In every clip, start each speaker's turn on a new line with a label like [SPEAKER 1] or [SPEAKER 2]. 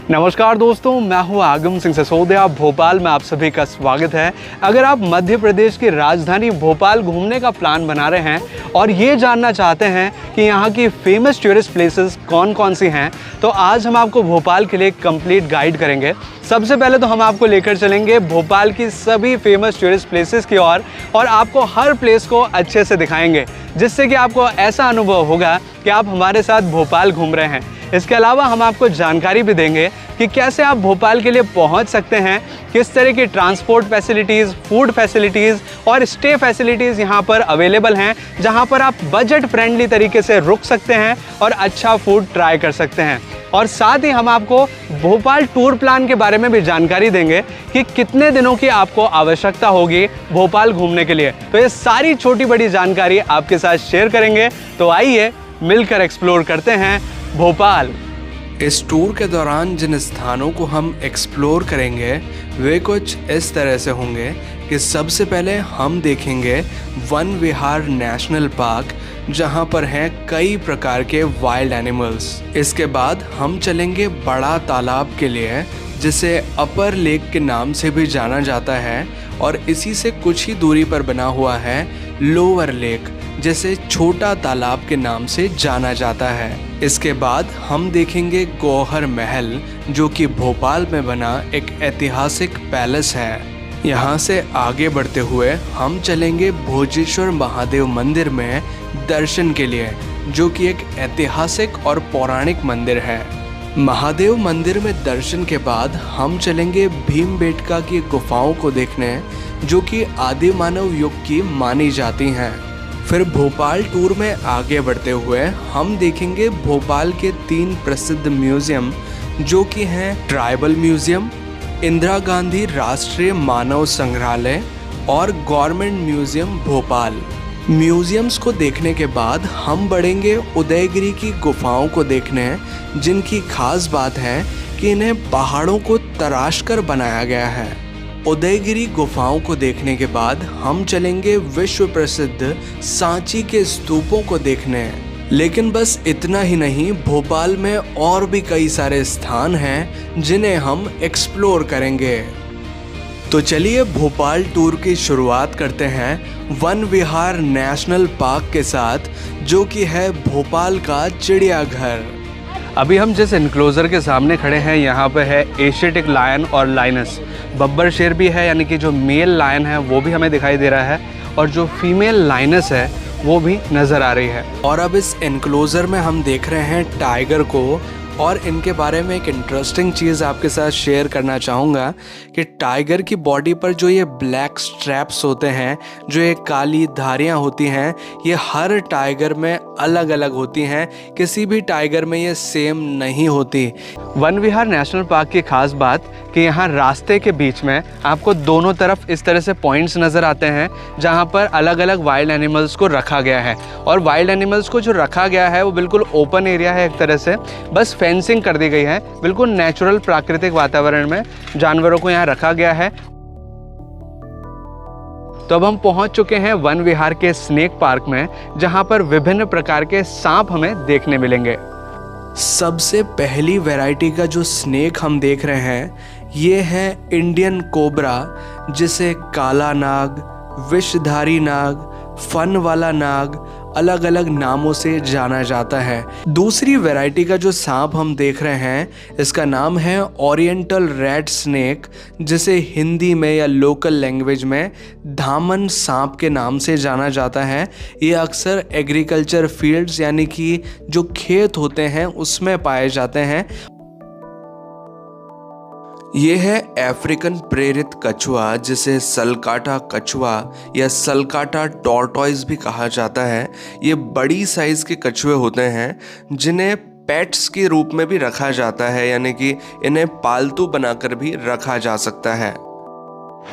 [SPEAKER 1] नमस्कार दोस्तों, मैं हूं आगम सिंह सिसोदिया। भोपाल में आप सभी का स्वागत है। अगर आप मध्य प्रदेश की राजधानी भोपाल घूमने का प्लान बना रहे हैं और ये जानना चाहते हैं कि यहाँ की फेमस टूरिस्ट प्लेसेस कौन कौन सी हैं, तो आज हम आपको भोपाल के लिए एक कंप्लीट गाइड करेंगे। सबसे पहले तो हम आपको लेकर चलेंगे भोपाल की सभी फेमस टूरिस्ट प्लेसेस की ओर और आपको हर प्लेस को अच्छे से दिखाएंगे, जिससे कि आपको ऐसा अनुभव होगा कि आप हमारे साथ भोपाल घूम रहे हैं। इसके अलावा हम आपको जानकारी भी देंगे कि कैसे आप भोपाल के लिए पहुंच सकते हैं, किस तरह की ट्रांसपोर्ट फैसिलिटीज़, फूड फैसिलिटीज़ और स्टे फैसिलिटीज़ यहाँ पर अवेलेबल हैं, जहाँ पर आप बजट फ्रेंडली तरीके से रुक सकते हैं और अच्छा फूड ट्राई कर सकते हैं। और साथ ही हम आपको भोपाल टूर प्लान के बारे में भी जानकारी देंगे कि कितने दिनों की आपको आवश्यकता होगी भोपाल घूमने के लिए। तो ये सारी छोटी बड़ी जानकारी आपके साथ शेयर करेंगे। तो आइए मिलकर एक्सप्लोर करते हैं भोपाल।
[SPEAKER 2] इस टूर के दौरान जिन स्थानों को हम एक्सप्लोर करेंगे वे कुछ इस तरह से होंगे कि सबसे पहले हम देखेंगे वन विहार नेशनल पार्क, जहां पर हैं कई प्रकार के वाइल्ड एनिमल्स। इसके बाद हम चलेंगे बड़ा तालाब के लिए, जिसे अपर लेक के नाम से भी जाना जाता है, और इसी से कुछ ही दूरी पर बना हुआ है लोअर लेक, जिसे छोटा तालाब के नाम से जाना जाता है। इसके बाद हम देखेंगे गौहर महल, जो कि भोपाल में बना एक ऐतिहासिक पैलेस है। यहाँ से आगे बढ़ते हुए हम चलेंगे भोजेश्वर महादेव मंदिर में दर्शन के लिए, जो कि एक ऐतिहासिक और पौराणिक मंदिर है। महादेव मंदिर में दर्शन के बाद हम चलेंगे भीमबेटका की गुफाओं को देखने, जो कि आदि मानव युग की मानी जाती हैं। फिर भोपाल टूर में आगे बढ़ते हुए हम देखेंगे भोपाल के 3 प्रसिद्ध म्यूजियम, जो कि हैं ट्राइबल म्यूजियम, इंदिरा गांधी राष्ट्रीय मानव संग्रहालय और गवर्नमेंट म्यूजियम भोपाल। म्यूजियम्स को देखने के बाद हम बढ़ेंगे उदयगिरी की गुफाओं को देखने, जिनकी खास बात है कि इन्हें पहाड़ों को तराश कर बनाया गया है। उदयगिरी गुफाओं को देखने के बाद हम चलेंगे विश्व प्रसिद्ध सांची के स्तूपों को देखने। लेकिन बस इतना ही नहीं, भोपाल में और भी कई सारे स्थान हैं जिन्हें हम एक्सप्लोर करेंगे। तो चलिए भोपाल टूर की शुरुआत करते हैं वन विहार नेशनल पार्क के साथ, जो कि है भोपाल का चिड़ियाघर।
[SPEAKER 1] अभी हम जिस इनक्लोजर के सामने खड़े हैं, यहाँ पे है एशियाटिक लायन और लाइनस। बब्बर शेर भी है, यानी कि जो मेल लायन है वो भी हमें दिखाई दे रहा है, और जो फीमेल लाइनस है वो भी नज़र आ रही है।
[SPEAKER 2] और अब इस इनक्लोजर में हम देख रहे हैं टाइगर को, और इनके बारे में एक इंटरेस्टिंग चीज़ आपके साथ शेयर करना चाहूँगा कि टाइगर की बॉडी पर जो ये ब्लैक स्ट्रैप्स होते हैं, जो ये काली धारियाँ होती हैं, ये हर टाइगर में अलग अलग होती हैं। किसी भी टाइगर में ये सेम नहीं होती।
[SPEAKER 1] वन विहार नेशनल पार्क की खास बात कि यहाँ रास्ते के बीच में आपको दोनों तरफ इस तरह से पॉइंट्स नज़र आते हैं, जहाँ पर अलग अलग वाइल्ड एनिमल्स को रखा गया है। और वाइल्ड एनिमल्स को जो रखा गया है वो बिल्कुल ओपन एरिया है, एक तरह से बस फेंसिंग कर दी गई है। बिल्कुल नेचुरल प्राकृतिक वातावरण में जानवरों को यहाँ रखा गया है। तो अब हम पहुंच चुके हैं वन विहार के स्नेक पार्क में, जहां पर विभिन्न प्रकार के सांप हमें देखने मिलेंगे।
[SPEAKER 2] सबसे पहली वैरायटी का जो स्नेक हम देख रहे हैं, ये है इंडियन कोबरा, जिसे काला नाग, विषधारी नाग, फन वाला नाग, अलग अलग नामों से जाना जाता है। दूसरी वैरायटी का जो सांप हम देख रहे हैं, इसका नाम है ओरिएंटल रेड स्नेक, जिसे हिंदी में या लोकल लैंग्वेज में धामन सांप के नाम से जाना जाता है। ये अक्सर एग्रीकल्चर फील्ड्स, यानी कि जो खेत होते हैं, उसमें पाए जाते हैं। ये है अफ्रीकन प्रेरित कछुआ, जिसे सलकाटा कछुआ या सलकाटा टॉर्टॉइस भी कहा जाता है। ये बड़ी साइज के कछुए होते हैं, जिन्हें पेट्स के रूप में भी रखा जाता है, यानी कि इन्हें पालतू बनाकर भी रखा जा सकता है।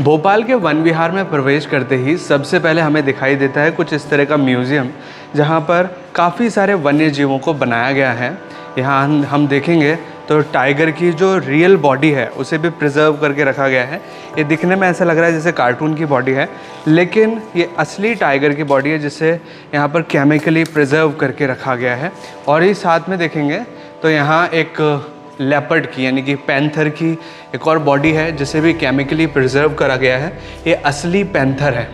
[SPEAKER 1] भोपाल के वन विहार में प्रवेश करते ही सबसे पहले हमें दिखाई देता है कुछ इस तरह का म्यूज़ियम, जहाँ पर काफ़ी सारे वन्य जीवों को बनाया गया है। यहाँ हम देखेंगे तो टाइगर की जो रियल बॉडी है उसे भी प्रिजर्व करके रखा गया है। ये दिखने में ऐसा लग रहा है जैसे कार्टून की बॉडी है, लेकिन ये असली टाइगर की बॉडी है, जिसे यहाँ पर केमिकली प्रिजर्व करके रखा गया है। और ही साथ में देखेंगे तो यहाँ एक लेपर्ड की यानी कि पैंथर की एक और बॉडी है जिसे भी केमिकली प्रिजर्व करा गया है। ये असली पैंथर है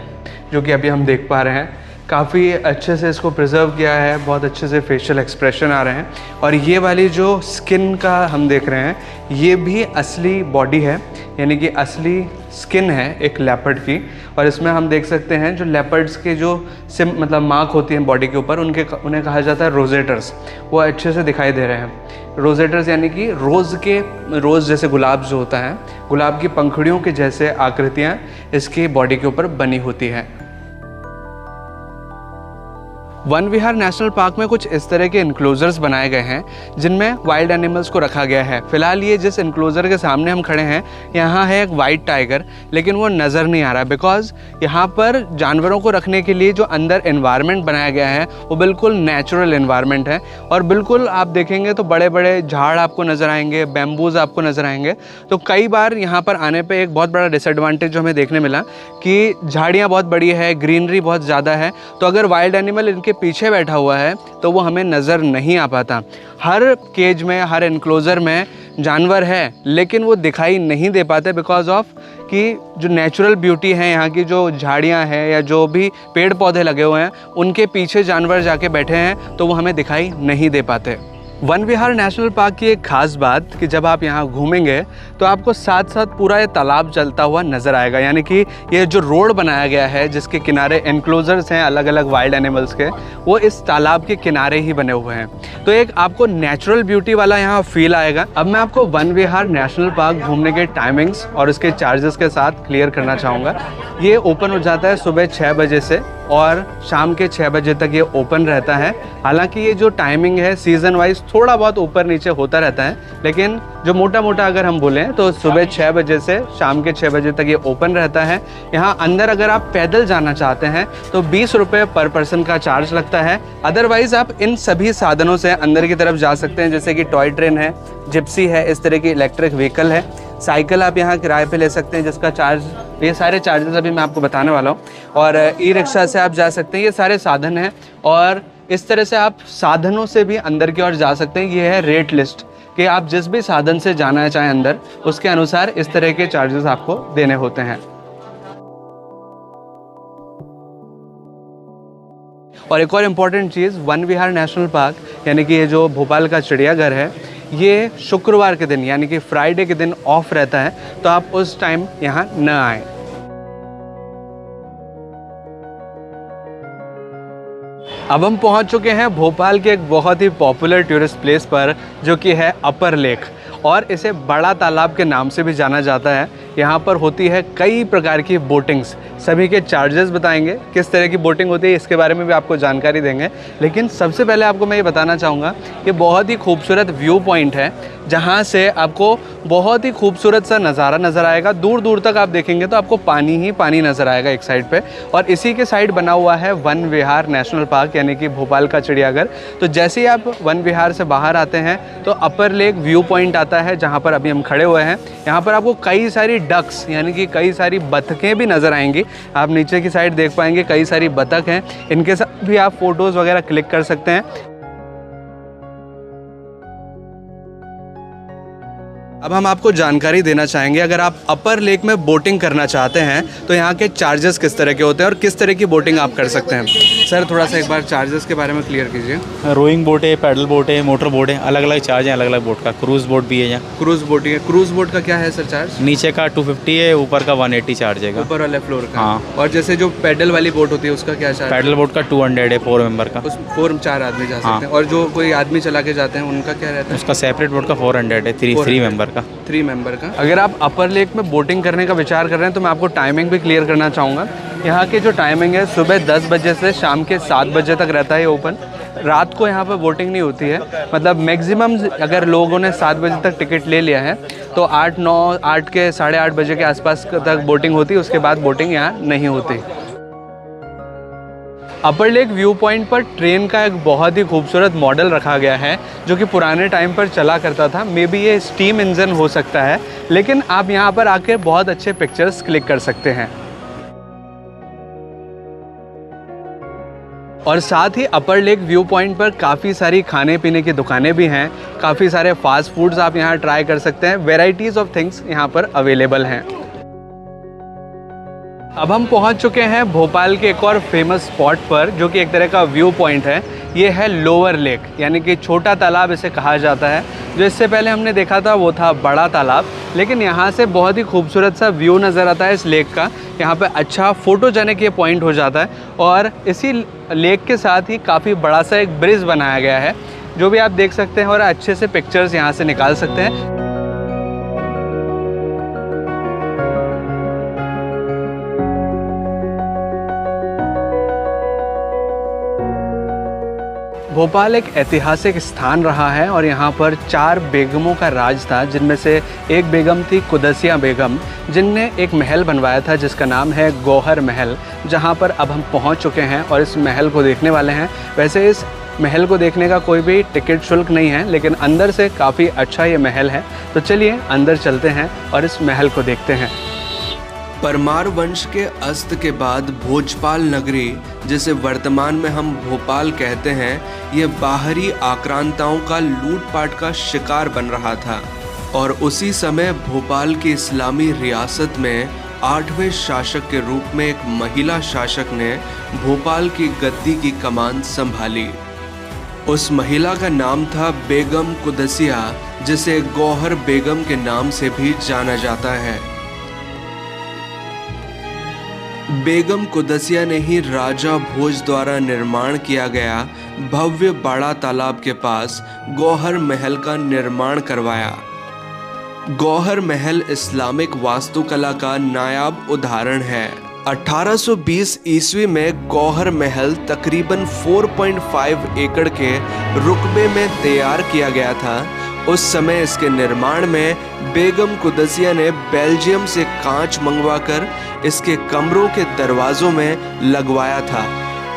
[SPEAKER 1] जो कि अभी हम देख पा रहे हैं। काफ़ी अच्छे से इसको प्रिजर्व किया है, बहुत अच्छे से फेशियल एक्सप्रेशन आ रहे हैं। और ये वाली जो स्किन का हम देख रहे हैं ये भी असली बॉडी है यानी कि असली स्किन है एक लेपर्ड की। और इसमें हम देख सकते हैं जो लेपर्ड्स के जो मतलब मार्क होती हैं बॉडी के ऊपर उन्हें कहा जाता है रोजेटर्स, वो अच्छे से दिखाई दे रहे हैं। रोजेटर्स यानी कि रोज़ जैसे गुलाब जो होता है, गुलाब की पंखुड़ियों के जैसे आकृतियाँ इसकी बॉडी के ऊपर बनी होती हैं। वन विहार नेशनल पार्क में कुछ इस तरह के इनक्लोजर्स बनाए गए हैं जिनमें वाइल्ड एनिमल्स को रखा गया है। फिलहाल ये जिस इनक्लोजर के सामने हम खड़े हैं यहाँ है एक वाइट टाइगर, लेकिन वो नज़र नहीं आ रहा बिकॉज यहाँ पर जानवरों को रखने के लिए जो अंदर एनवायरनमेंट बनाया गया है वो बिल्कुल नेचुरल एनवायरनमेंट है। और बिल्कुल आप देखेंगे तो बड़े बड़े झाड़ आपको नज़र आएंगे, बैम्बूज आपको नज़र आएंगे। तो कई बार यहाँ पर आने पर एक बहुत बड़ा डिसएडवांटेज जो हमें देखने मिला कि झाड़ियाँ बहुत बड़ी है, ग्रीनरी बहुत ज़्यादा है, तो अगर वाइल्ड एनिमल इनके पीछे बैठा हुआ है तो वो हमें नज़र नहीं आ पाता। हर केज में, हर एनक्लोजर में जानवर है लेकिन वो दिखाई नहीं दे पाते बिकॉज ऑफ कि जो नेचुरल ब्यूटी है यहाँ की, जो झाड़ियाँ हैं या जो भी पेड़ पौधे लगे हुए हैं उनके पीछे जानवर जाके बैठे हैं तो वो हमें दिखाई नहीं दे पाते। वन विहार नेशनल पार्क की एक खास बात कि जब आप यहाँ घूमेंगे तो आपको साथ साथ पूरा ये तालाब चलता हुआ नज़र आएगा। यानी कि ये जो रोड बनाया गया है जिसके किनारे एनक्लोजर्स हैं अलग अलग वाइल्ड एनिमल्स के, वो इस तालाब के किनारे ही बने हुए हैं। तो एक आपको नेचुरल ब्यूटी वाला यहाँ फील आएगा। अब मैं आपको वन विहार नेशनल पार्क घूमने के टाइमिंग्स और इसके चार्जेस के साथ क्लियर करना चाहूँगा। ये ओपन हो जाता है सुबह 6 बजे से और शाम के 6 बजे तक ये ओपन रहता है। हालांकि ये जो टाइमिंग है सीज़न वाइज थोड़ा बहुत ऊपर नीचे होता रहता है, लेकिन जो मोटा मोटा अगर हम बोलें तो सुबह 6 बजे से शाम के 6 बजे तक ये ओपन रहता है। यहाँ अंदर अगर आप पैदल जाना चाहते हैं तो 20 रुपये पर पर्सन का चार्ज लगता है। अदरवाइज़ आप इन सभी साधनों से अंदर की तरफ जा सकते हैं, जैसे कि टॉय ट्रेन है, जिप्सी है, इस तरह की इलेक्ट्रिक व्हीकल है, साइकिल आप यहाँ किराए पे ले सकते हैं जिसका चार्ज, ये सारे चार्जेस अभी मैं आपको बताने वाला हूँ। और ई रिक्शा से आप जा सकते हैं, ये सारे साधन हैं। और इस तरह से आप साधनों से भी अंदर की ओर जा सकते हैं। ये है रेट लिस्ट कि आप जिस भी साधन से जाना चाहें अंदर, उसके अनुसार इस तरह के चार्जेस आपको देने होते हैं। और एक और इम्पॉर्टेंट चीज़, वन विहार नेशनल पार्क यानी कि ये जो भोपाल का चिड़ियाघर है ये शुक्रवार के दिन यानी कि फ्राइडे के दिन ऑफ रहता है, तो आप उस टाइम यहाँ न आएं। अब हम पहुँच चुके हैं भोपाल के एक बहुत ही पॉपुलर टूरिस्ट प्लेस पर जो कि है अपर लेक, और इसे बड़ा तालाब के नाम से भी जाना जाता है। यहाँ पर होती है कई प्रकार की बोटिंग्स, सभी के चार्जेस बताएंगे, किस तरह की बोटिंग होती है इसके बारे में भी आपको जानकारी देंगे। लेकिन सबसे पहले आपको मैं ये बताना चाहूँगा कि बहुत ही खूबसूरत व्यू पॉइंट है जहाँ से आपको बहुत ही खूबसूरत सा नज़ारा नज़र आएगा। दूर दूर तक आप देखेंगे तो आपको पानी ही पानी नज़र आएगा एक साइड पे, और इसी के साइड बना हुआ है वन विहार नेशनल पार्क यानी कि भोपाल का चिड़ियाघर। तो जैसे ही आप वन विहार से बाहर आते हैं तो अपर लेक व्यू पॉइंट आता है जहाँ पर अभी हम खड़े हुए हैं। यहाँ पर आपको कई सारी डक्स यानी कि कई सारी बतखें भी नज़र आएंगी। आप नीचे की साइड देख पाएंगे कई सारी बतख हैं, इनके साथ भी आप फ़ोटोज़ वगैरह क्लिक कर सकते हैं। अब हम आपको जानकारी देना चाहेंगे, अगर आप अपर लेक में बोटिंग करना चाहते हैं तो यहाँ के चार्जेस किस तरह के होते हैं और किस तरह की बोटिंग आप कर सकते हैं। सर थोड़ा सा एक बार चार्जेस के बारे में क्लियर कीजिए।
[SPEAKER 3] रोइंग बोट है, पैडल बोट है, मोटर बोट है, अलग अलग चार्ज है अलग अलग बोट का। क्रूज़ बोट भी है यहाँ।
[SPEAKER 1] क्रूज़ बोटिंग है, क्रूज़ बोट का क्या है सर चार्ज?
[SPEAKER 3] नीचे का 250 है, ऊपर का 180 चार्ज है।
[SPEAKER 1] ऊपर वाले फ्लोर का?
[SPEAKER 3] हाँ।
[SPEAKER 1] और जैसे जो पैडल वाली बोट होती है उसका क्या चार्ज?
[SPEAKER 3] पैडल बोट का 200 है 4 मेंबर का।
[SPEAKER 1] उस 4 आदमी जा सकते हैं। और जो कोई आदमी चला के जाते हैं उनका क्या रहता है?
[SPEAKER 3] उसका सेपरेट बोट का 400 है, 3 मेंबर का।
[SPEAKER 1] 3 मेंबर का। अगर आप अपर लेक में बोटिंग करने का विचार कर रहे हैं तो मैं आपको टाइमिंग भी क्लियर करना चाहूँगा। यहाँ की जो टाइमिंग है सुबह 10 बजे से शाम के 7 बजे तक रहता है ओपन। रात को यहाँ पर बोटिंग नहीं होती है, मतलब मैक्सिमम अगर लोगों ने 7 बजे तक टिकट ले लिया है तो 8 के 8:30 बजे के आसपास तक बोटिंग होती है, उसके बाद बोटिंग यहाँ नहीं होती। अपर लेक व्यू पॉइंट पर ट्रेन का एक बहुत ही खूबसूरत मॉडल रखा गया है जो कि पुराने टाइम पर चला करता था। मे बी ये स्टीम इंजन हो सकता है, लेकिन आप यहाँ पर आके बहुत अच्छे पिक्चर्स क्लिक कर सकते हैं। और साथ ही अपर लेक व्यू पॉइंट पर काफ़ी सारी खाने पीने की दुकानें भी हैं, काफ़ी सारे फास्ट फूड्स आप यहाँ ट्राई कर सकते हैं। वेराइटीज़ ऑफ थिंग्स यहाँ पर अवेलेबल हैं। अब हम पहुँच चुके हैं भोपाल के एक और फेमस स्पॉट पर, जो कि एक तरह का व्यू पॉइंट है। ये है लोअर लेक, यानी कि छोटा तालाब इसे कहा जाता है। जो इससे पहले हमने देखा था वो था बड़ा तालाब, लेकिन यहाँ से बहुत ही खूबसूरत सा व्यू नज़र आता है इस लेक का। यहाँ पे अच्छा फोटोजेनिक ये पॉइंट हो जाता है, और इसी लेक के साथ ही काफ़ी बड़ा सा एक ब्रिज बनाया गया है, जो भी आप देख सकते हैं, और अच्छे से पिक्चर्स यहाँ से निकाल सकते हैं। भोपाल एक ऐतिहासिक स्थान रहा है, और यहाँ पर 4 बेगमों का राज था, जिनमें से एक बेगम थी कुदसिया बेगम, जिनने एक महल बनवाया था जिसका नाम है गौहर महल, जहाँ पर अब हम पहुँच चुके हैं और इस महल को देखने वाले हैं। वैसे इस महल को देखने का कोई भी टिकट शुल्क नहीं है, लेकिन अंदर से काफ़ी अच्छा ये महल है। तो चलिए अंदर चलते हैं और इस महल को देखते हैं।
[SPEAKER 2] परमार वंश के अस्त के बाद भोजपाल नगरी, जिसे वर्तमान में हम भोपाल कहते हैं, ये बाहरी आक्रांताओं का लूटपाट का शिकार बन रहा था। और उसी समय भोपाल की इस्लामी रियासत में 8वें शासक के रूप में एक महिला शासक ने भोपाल की गद्दी की कमान संभाली। उस महिला का नाम था बेगम कुदसिया, जिसे गौहर बेगम के नाम से भी जाना जाता है। बेगम कुदसिया ने ही राजा भोज द्वारा निर्माण किया गया भव्य बड़ा तालाब के पास गौहर महल का निर्माण करवाया। गौहर महल इस्लामिक वास्तुकला का नायाब उदाहरण है। 1820 ईस्वी में गौहर महल तकरीबन 4.5 एकड़ के रुकबे में तैयार किया गया था। उस समय इसके निर्माण में बेगम कुदसिया ने बेल्जियम से कांच मंगवाकर इसके कमरों के दरवाजों में लगवाया था।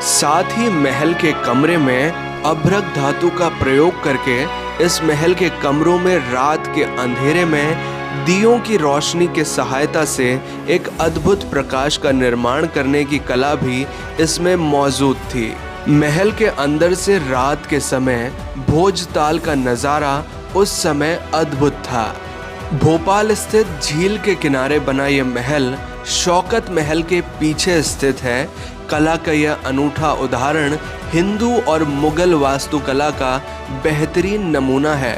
[SPEAKER 2] साथ ही महल के कमरे में अभ्रक धातु का प्रयोग करके इस महल के कमरों में रात के अंधेरे में दियों की रोशनी के सहायता से एक अद्भुत प्रकाश का निर्माण करने की कला भी इसमें मौजूद थी। महल के अंदर से रात के समय भोजताल का नज़ारा उस समय अद्भुत था। भोपाल स्थित झील के किनारे बना यह महल शौकत महल के पीछे स्थित है। कला का यह अनूठा उदाहरण हिंदू और मुगल वास्तुकला का बेहतरीन नमूना है।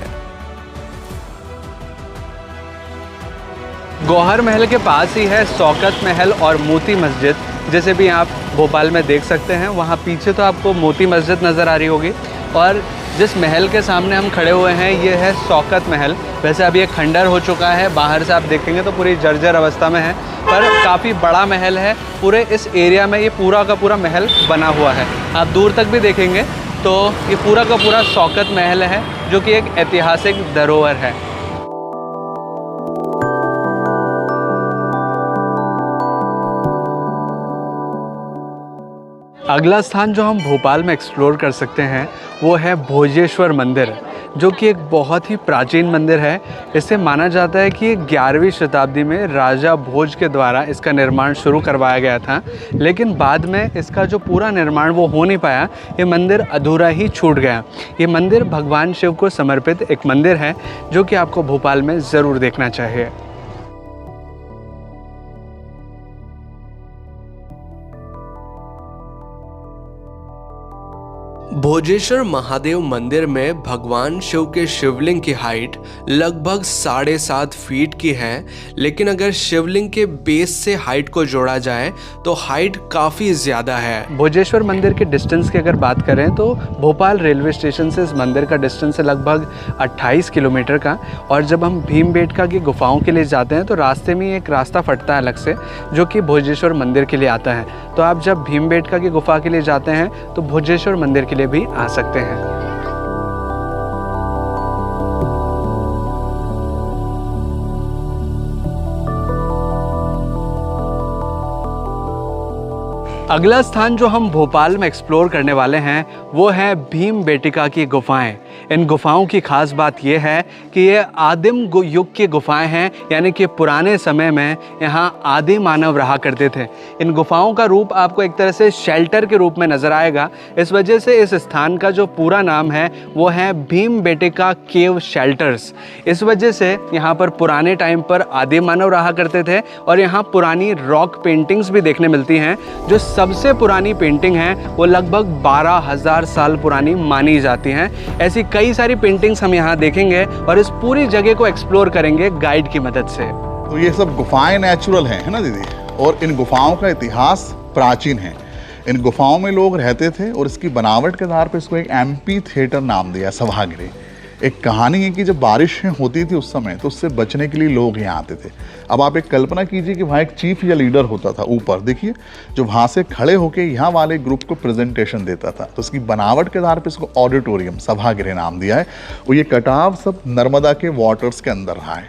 [SPEAKER 1] गौहर महल के पास ही है शौकत महल और मोती मस्जिद, जैसे भी आप भोपाल में देख सकते हैं। वहाँ पीछे तो आपको मोती मस्जिद नज़र आ रही होगी, और जिस महल के सामने हम खड़े हुए हैं ये है शौकत महल। वैसे अब ये खंडर हो चुका है, बाहर से आप देखेंगे तो पूरी जर्जर अवस्था में है, पर काफ़ी बड़ा महल है। पूरे इस एरिया में ये पूरा का पूरा महल बना हुआ है। आप दूर तक भी देखेंगे तो ये पूरा का पूरा शौकत महल है, जो कि एक ऐतिहासिक धरोहर है। अगला स्थान जो हम भोपाल में एक्सप्लोर कर सकते हैं वो है भोजेश्वर मंदिर, जो कि एक बहुत ही प्राचीन मंदिर है। इसे माना जाता है कि 11वीं शताब्दी में राजा भोज के द्वारा इसका निर्माण शुरू करवाया गया था, लेकिन बाद में इसका जो पूरा निर्माण वो हो नहीं पाया। ये मंदिर अधूरा ही छूट गया। ये मंदिर भगवान शिव को समर्पित एक मंदिर है, जो कि आपको भोपाल में ज़रूर देखना चाहिए।
[SPEAKER 2] भोजेश्वर महादेव मंदिर में भगवान शिव के शिवलिंग की हाइट लगभग 7.5 फीट की है, लेकिन अगर शिवलिंग के बेस से हाइट को जोड़ा जाए तो हाइट काफ़ी ज़्यादा है।
[SPEAKER 1] भोजेश्वर मंदिर के डिस्टेंस की अगर बात करें तो भोपाल रेलवे स्टेशन से इस मंदिर का डिस्टेंस है लगभग 28 किलोमीटर का। और जब हम भीमबेटका की गुफाओं के लिए जाते हैं तो रास्ते में एक रास्ता फटता है अलग से, जो कि भोजेश्वर मंदिर के लिए आता है। तो आप जब भीमबेटका की गुफा के लिए जाते हैं तो भोजेश्वर मंदिर के लिए भी आ सकते हैं। अगला स्थान जो हम भोपाल में एक्सप्लोर करने वाले हैं वो है भीमबेटका की गुफाएं। इन गुफाओं की खास बात यह है कि ये आदिम युग की गुफाएं हैं, यानी कि पुराने समय में यहाँ आदि मानव रहा करते थे। इन गुफाओं का रूप आपको एक तरह से शेल्टर के रूप में नज़र आएगा। इस वजह से इस स्थान का जो पूरा नाम है वो है भीमबेटका केव शेल्टर्स। इस वजह से यहाँ पर पुराने टाइम पर आदि मानव रहा करते थे और यहाँ पुरानी रॉक पेंटिंग्स भी देखने मिलती हैं। जो सबसे पुरानी पेंटिंग है वो लगभग 12,000 साल पुरानी मानी जाती हैं। ऐसी कई सारी पेंटिंग्स हम यहाँ देखेंगे और इस पूरी जगह को एक्सप्लोर करेंगे गाइड की मदद से।
[SPEAKER 4] तो ये सब गुफाएं नेचुरल हैं, है ना दीदी, और इन गुफाओं का इतिहास प्राचीन है। इन गुफाओं में लोग रहते थे और इसकी बनावट के आधार पर इसको एक एम्पी थिएटर नाम दिया, सभागृह। एक कहानी है कि जब बारिशें होती थी उस समय तो उससे बचने के लिए लोग यहाँ आते थे। अब आप एक कल्पना कीजिए कि वहाँ एक चीफ या लीडर होता था ऊपर, देखिए, जो वहाँ से खड़े होकर यहाँ वाले ग्रुप को प्रेजेंटेशन देता था। तो इसकी बनावट के आधार पर इसको ऑडिटोरियम, सभागृह नाम दिया है। और ये कटाव सब नर्मदा के वाटर्स के अंदर रहा है।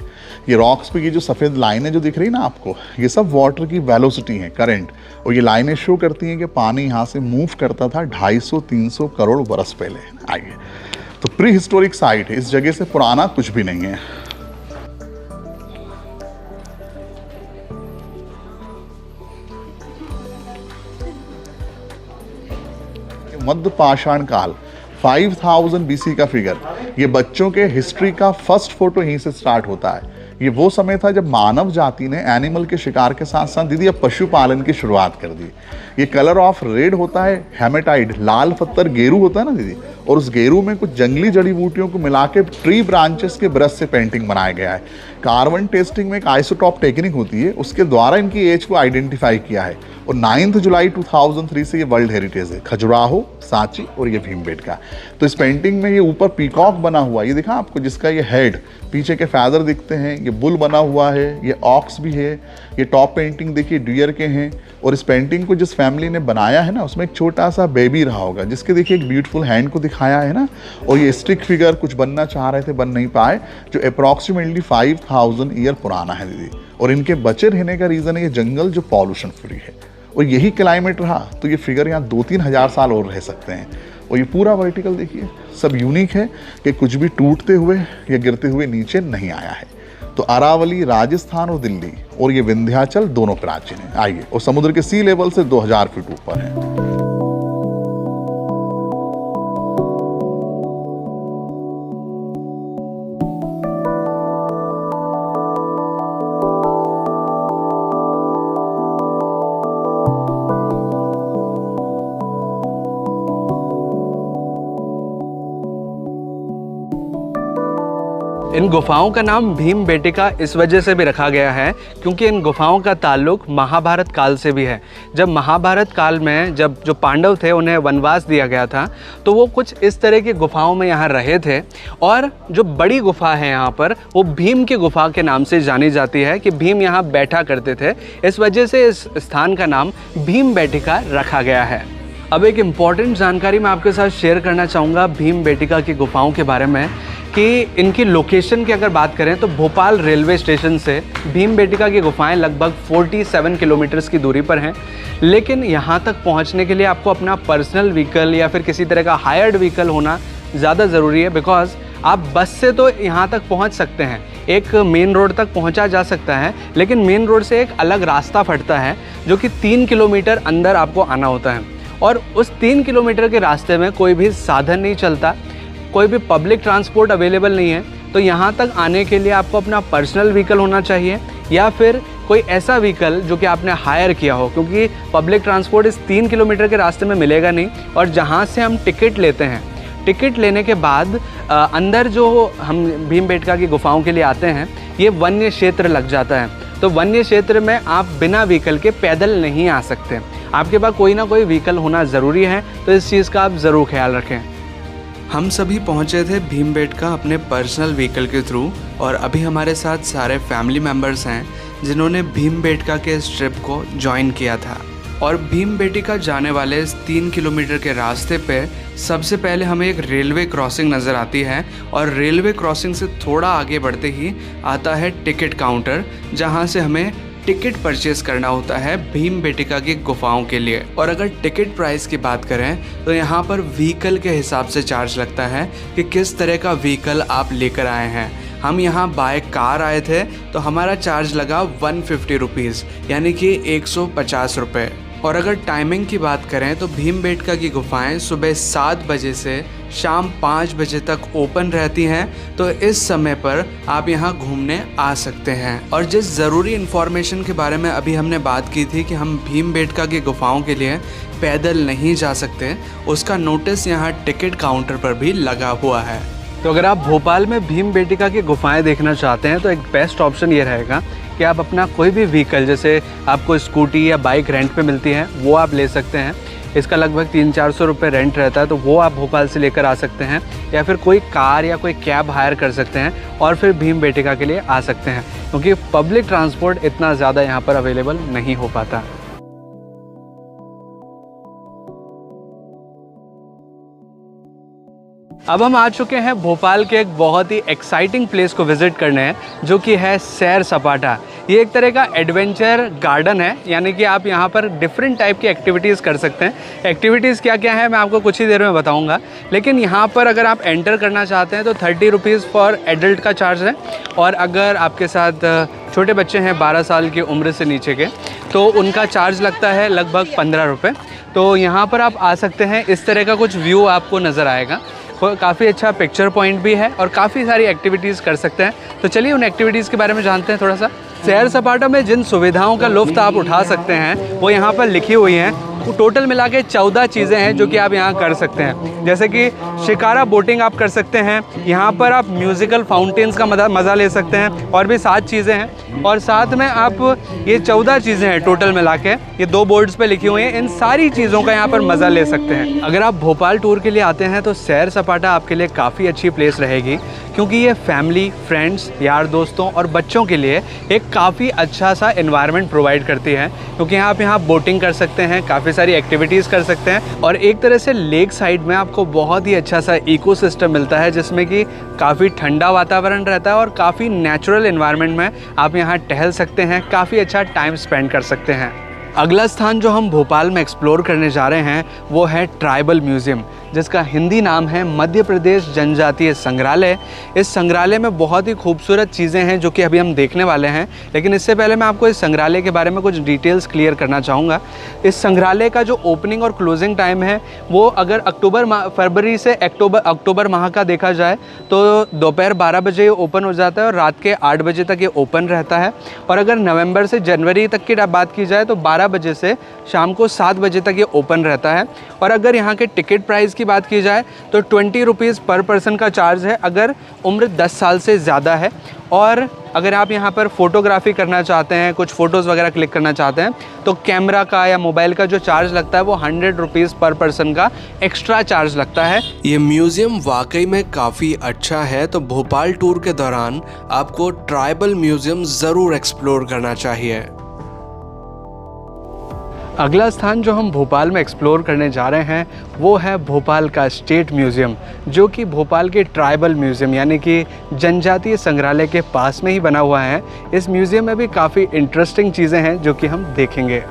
[SPEAKER 4] ये रॉक्स पे ये जो सफ़ेद लाइनें जो दिख रही ना आपको, ये सब वाटर की वेलोसिटी है, करंट। और ये लाइनें शो करती हैं कि पानी यहाँ से मूव करता था 250-300 करोड़ बरस पहले। आइए, तो प्री हिस्टोरिक साइट है, इस जगह से पुराना कुछ भी नहीं है। मध्य पाषाण काल 5000 BC का फिगर। ये बच्चों के हिस्ट्री का फर्स्ट फोटो यहीं से स्टार्ट होता है। ये वो समय था जब मानव जाति ने एनिमल के शिकार के साथ साथ दीदी अब पशुपालन की शुरुआत कर दी। ये कलर ऑफ रेड होता है, हेमेटाइड, लाल पत्थर गेरू होता है ना दीदी, और उस गेरू में कुछ जंगली जड़ी बूटियों को मिला के ट्री ब्रांचेस के ब्रश से पेंटिंग बनाया गया है। कार्बन टेस्टिंग में एक आइसोटॉप टेक्निक होती है, उसके द्वारा इनकी एज को आइडेंटिफाई किया है। और 9 जुलाई 2003 से ये वर्ल्ड हेरिटेज है, खजुराहो, सांची और ये भीमबेटका। तो इस पेंटिंग में ये ऊपर पीकॉक बना हुआ है, ये दिखा आपको, जिसका ये हेड, पीछे के फैदर दिखते हैं, ये बुल बना हुआ है, ये ऑक्स भी है। ये टॉप पेंटिंग देखिए डियर के हैं। और इस पेंटिंग को जिस फैमिली ने बनाया है ना, उसमें एक छोटा सा बेबी रहा होगा, जिसके देखिए एक ब्यूटीफुल हैंड को दिखाया है ना। और ये स्टिक फिगर कुछ बनना चाह रहे थे, बन नहीं पाए, जो अप्रॉक्सीमेटली 5000 ईयर पुराना है दीदी। और इनके बचे रहने का रीज़न है ये जंगल जो पॉल्यूशन फ्री है, और यही क्लाइमेट रहा तो ये फिगर यहाँ 2-3 हज़ार साल और रह सकते हैं। और ये पूरा वर्टिकल देखिए, सब यूनिक है कि कुछ भी टूटते हुए या गिरते हुए नीचे नहीं आया है। तो अरावली, राजस्थान और दिल्ली और ये विंध्याचल दोनों प्राचीन है। आइए, और समुद्र के सी लेवल से 2000 फीट ऊपर है।
[SPEAKER 1] इन गुफाओं का नाम भीमबेटका इस वजह से भी रखा गया है क्योंकि इन गुफाओं का ताल्लुक महाभारत काल से भी है। जब महाभारत काल में जब जो पांडव थे उन्हें वनवास दिया गया था तो वो कुछ इस तरह की गुफाओं में यहाँ रहे थे। और जो बड़ी गुफा है यहाँ पर वो भीम की गुफा के नाम से जानी जाती है कि भीम यहाँ बैठा करते थे। इस वजह से इस स्थान का नाम भीमबेटका रखा गया है। अब एक इम्पॉर्टेंट जानकारी मैं आपके साथ शेयर करना चाहूँगा भीमबेटका की गुफाओं के बारे में कि इनकी लोकेशन की अगर बात करें तो भोपाल रेलवे स्टेशन से भीमबेटका की गुफाएं लगभग 47 किलोमीटर्स की दूरी पर हैं। लेकिन यहाँ तक पहुँचने के लिए आपको अपना पर्सनल व्हीकल या फिर किसी तरह का हायर्ड व्हीकल होना ज़्यादा ज़रूरी है। बिकॉज आप बस से तो यहाँ तक पहुँच सकते हैं, एक मेन रोड तक पहुँचा जा सकता है, लेकिन मेन रोड से एक अलग रास्ता फटता है जो कि 3 किलोमीटर अंदर आपको आना होता है। और उस 3 किलोमीटर के रास्ते में कोई भी साधन नहीं चलता, कोई भी पब्लिक ट्रांसपोर्ट अवेलेबल नहीं है। तो यहाँ तक आने के लिए आपको अपना पर्सनल व्हीकल होना चाहिए या फिर कोई ऐसा व्हीकल जो कि आपने हायर किया हो, क्योंकि पब्लिक ट्रांसपोर्ट इस 3 किलोमीटर के रास्ते में मिलेगा नहीं। और जहाँ से हम टिकट लेते हैं, टिकट लेने के बाद अंदर जो हम भीमबेटका की गुफाओं के लिए आते हैं, ये वन्य क्षेत्र लग जाता है। तो वन्य क्षेत्र में आप बिना व्हीकल के पैदल नहीं आ सकते, आपके पास कोई ना कोई व्हीकल होना ज़रूरी है। तो इस चीज़ का आप ज़रूर ख्याल रखें।
[SPEAKER 2] हम सभी पहुंचे थे भीमबेटका अपने पर्सनल व्हीकल के थ्रू और अभी हमारे साथ सारे फैमिली मेम्बर्स हैं जिन्होंने भीमबेटका के इस ट्रिप को ज्वाइन किया था। और भीमबेटका जाने वाले इस 3 किलोमीटर के रास्ते पे सबसे पहले हमें एक रेलवे क्रॉसिंग नज़र आती है और रेलवे क्रॉसिंग से थोड़ा आगे बढ़ते ही आता है टिकट काउंटर, जहाँ से हमें टिकट परचेस करना होता है भीमबेटका की गुफाओं के लिए। और अगर टिकट प्राइस की बात करें तो यहाँ पर व्हीकल के हिसाब से चार्ज लगता है कि किस तरह का व्हीकल आप लेकर आए हैं। हम यहाँ बाय कार आए थे तो हमारा चार्ज लगा 150 रुपीज़, यानी कि 150 रुपये। और अगर टाइमिंग की बात करें तो भीमबेटका की गुफाएं सुबह 7 बजे से शाम 5 बजे तक ओपन रहती हैं, तो इस समय पर आप यहाँ घूमने आ सकते हैं। और जिस ज़रूरी इन्फॉर्मेशन के बारे में अभी हमने बात की थी कि हम भीमबेटका की गुफाओं के लिए पैदल नहीं जा सकते, उसका नोटिस यहाँ टिकट काउंटर पर भी लगा हुआ है।
[SPEAKER 1] तो अगर आप भोपाल में भीमबेटका की गुफाएं देखना चाहते हैं तो एक बेस्ट ऑप्शन ये रहेगा कि आप अपना कोई भी व्हीकल, जैसे आपको स्कूटी या बाइक रेंट पे मिलती है, वो आप ले सकते हैं। इसका लगभग 300-400 रुपये रेंट रहता है, तो वो आप भोपाल से लेकर आ सकते हैं, या फिर कोई कार या कोई कैब हायर कर सकते हैं और फिर भीमबेटका के लिए आ सकते हैं, क्योंकि पब्लिक ट्रांसपोर्ट इतना ज़्यादा यहाँ पर अवेलेबल नहीं हो पाता। अब हम आ चुके हैं भोपाल के एक बहुत ही एक्साइटिंग प्लेस को विज़िट करने हैं, जो कि है सैर सपाटा। ये एक तरह का एडवेंचर गार्डन है, यानी कि आप यहाँ पर डिफरेंट टाइप की एक्टिविटीज़ कर सकते हैं। एक्टिविटीज़ क्या क्या है मैं आपको कुछ ही देर में बताऊँगा, लेकिन यहाँ पर अगर आप एंटर करना चाहते हैं तो 30 रुपीज़ फॉर एडल्ट का चार्ज है, और अगर आपके साथ छोटे बच्चे हैं 12 साल की उम्र से नीचे के, तो उनका चार्ज लगता है लगभग 15 रुपये। तो यहाँ पर आप आ सकते हैं, इस तरह का कुछ व्यू आपको नज़र आएगा। काफ़ी अच्छा पिक्चर पॉइंट भी है और काफ़ी सारी एक्टिविटीज़ कर सकते हैं। तो चलिए उन एक्टिविटीज़ के बारे में जानते हैं थोड़ा सा। सैर सपाटा में जिन सुविधाओं का लुफ्त आप उठा सकते हैं वो यहाँ पर लिखी हुई हैं। टोटल मिला के 14 चीज़ें हैं जो कि आप यहाँ कर सकते हैं, जैसे कि शिकारा बोटिंग आप कर सकते हैं, यहाँ पर आप म्यूज़िकल फाउंटेन्स का मज़ा ले सकते हैं, और भी 7 चीज़ें हैं। और साथ में आप ये 14 चीज़ें हैं टोटल मिला के, ये 2 बोर्ड्स पे लिखी हुई हैं, इन सारी चीज़ों का यहाँ पर मज़ा ले सकते हैं। अगर आप भोपाल टूर के लिए आते हैं तो सैर सपाटा आपके लिए काफ़ी अच्छी प्लेस रहेगी, क्योंकि ये फैमिली, फ्रेंड्स, यार दोस्तों और बच्चों के लिए एक काफ़ी अच्छा सा एनवायरनमेंट प्रोवाइड करती है, क्योंकि आप यहाँ बोटिंग कर सकते हैं, काफ़ी सारी एक्टिविटीज़ कर सकते हैं, और एक तरह से लेक साइड में आपको बहुत ही अच्छा सा इकोसिस्टम मिलता है, जिसमें कि काफ़ी ठंडा वातावरण रहता है और काफ़ी नेचुरल एनवायरनमेंट में आप यहाँ टहल सकते हैं, काफ़ी अच्छा टाइम स्पेंड कर सकते हैं। अगला स्थान जो हम भोपाल में एक्सप्लोर करने जा रहे हैं वो है ट्राइबल म्यूज़ियम, जिसका हिंदी नाम है मध्य प्रदेश जनजातीय संग्रहालय। इस संग्रहालय में बहुत ही खूबसूरत चीज़ें हैं जो कि अभी हम देखने वाले हैं, लेकिन इससे पहले मैं आपको इस संग्रहालय के बारे में कुछ डिटेल्स क्लियर करना चाहूँगा। इस संग्रहालय का जो ओपनिंग और क्लोजिंग टाइम है वो अगर फरवरी से अक्टूबर माह का देखा जाए तो दोपहर 12 बजे ये ओपन हो जाता है और रात के 8 बजे तक ये ओपन रहता है। और अगर नवंबर से जनवरी तक की बात की जाए तो 12 बजे से शाम को 7 बजे तक ये ओपन रहता है। और अगर यहाँ के टिकट प्राइस की बात की जाए तो 20 रुपीज़ पर पर्सन का चार्ज है अगर उम्र 10 साल से ज़्यादा है। और अगर आप यहाँ पर फ़ोटोग्राफी करना चाहते हैं, कुछ फ़ोटोज़ वगैरह क्लिक करना चाहते हैं, तो कैमरा का या मोबाइल का जो चार्ज लगता है वो 100 रुपीज़ पर पर्सन का एक्स्ट्रा चार्ज लगता है।
[SPEAKER 2] ये म्यूज़ियम वाकई में काफ़ी अच्छा है, तो भोपाल टूर के दौरान आपको ट्राइबल म्यूज़ियम ज़रूर एक्सप्लोर करना चाहिए।
[SPEAKER 1] अगला स्थान जो हम भोपाल में एक्सप्लोर करने जा रहे हैं वो है भोपाल का स्टेट म्यूज़ियम, जो कि भोपाल के ट्राइबल म्यूज़ियम यानी कि जनजातीय संग्रहालय के पास में ही बना हुआ है। इस म्यूज़ियम में भी काफ़ी इंटरेस्टिंग चीज़ें हैं जो कि हम देखेंगे।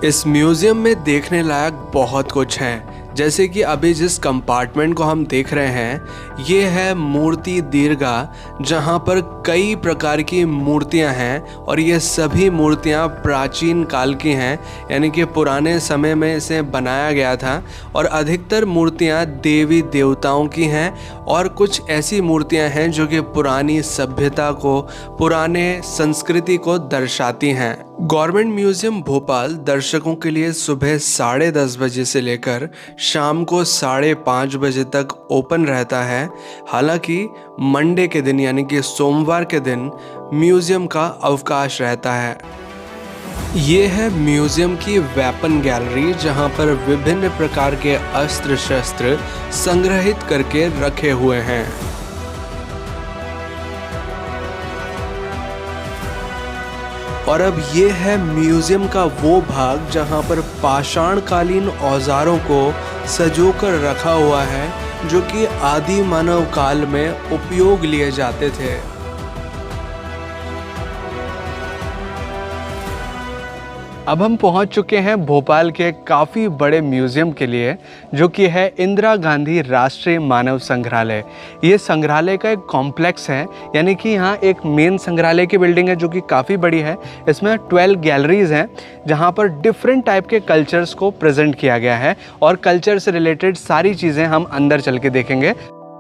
[SPEAKER 2] इस म्यूज़ियम में देखने लायक बहुत कुछ है, जैसे कि अभी जिस कंपार्टमेंट को हम देख रहे हैं ये है मूर्ति दीर्घा, जहाँ पर कई प्रकार की मूर्तियाँ हैं और ये सभी मूर्तियाँ प्राचीन काल की हैं, यानी कि पुराने समय में इसे बनाया गया था। और अधिकतर मूर्तियाँ देवी देवताओं की हैं और कुछ ऐसी मूर्तियाँ हैं जो कि पुरानी सभ्यता को, पुराने संस्कृति को दर्शाती हैं। गवर्नमेंट म्यूज़ियम भोपाल दर्शकों के लिए सुबह 10:30 बजे से लेकर शाम को 5:30 बजे तक ओपन रहता है। हालांकि मंडे के दिन यानी कि सोमवार के दिन म्यूज़ियम का अवकाश रहता है। ये है म्यूज़ियम की वेपन गैलरी, जहां पर विभिन्न प्रकार के अस्त्र शस्त्र संग्रहित करके रखे हुए हैं। और अब ये है म्यूज़ियम का वो भाग जहां पर पाषाणकालीन औजारों को सजोकर रखा हुआ है जो कि आदि मानव काल में उपयोग लिए जाते थे।
[SPEAKER 1] अब हम पहुंच चुके हैं भोपाल के काफ़ी बड़े म्यूज़ियम के लिए, जो कि है इंदिरा गांधी राष्ट्रीय मानव संग्रहालय। ये संग्रहालय का एक कॉम्प्लेक्स है, यानी कि यहाँ एक मेन संग्रहालय की बिल्डिंग है जो कि काफ़ी बड़ी है। इसमें 12 गैलरीज हैं जहाँ पर डिफरेंट टाइप के कल्चर्स को प्रेजेंट किया गया है और कल्चर से रिलेटेड सारी चीज़ें हम अंदर चल के देखेंगे।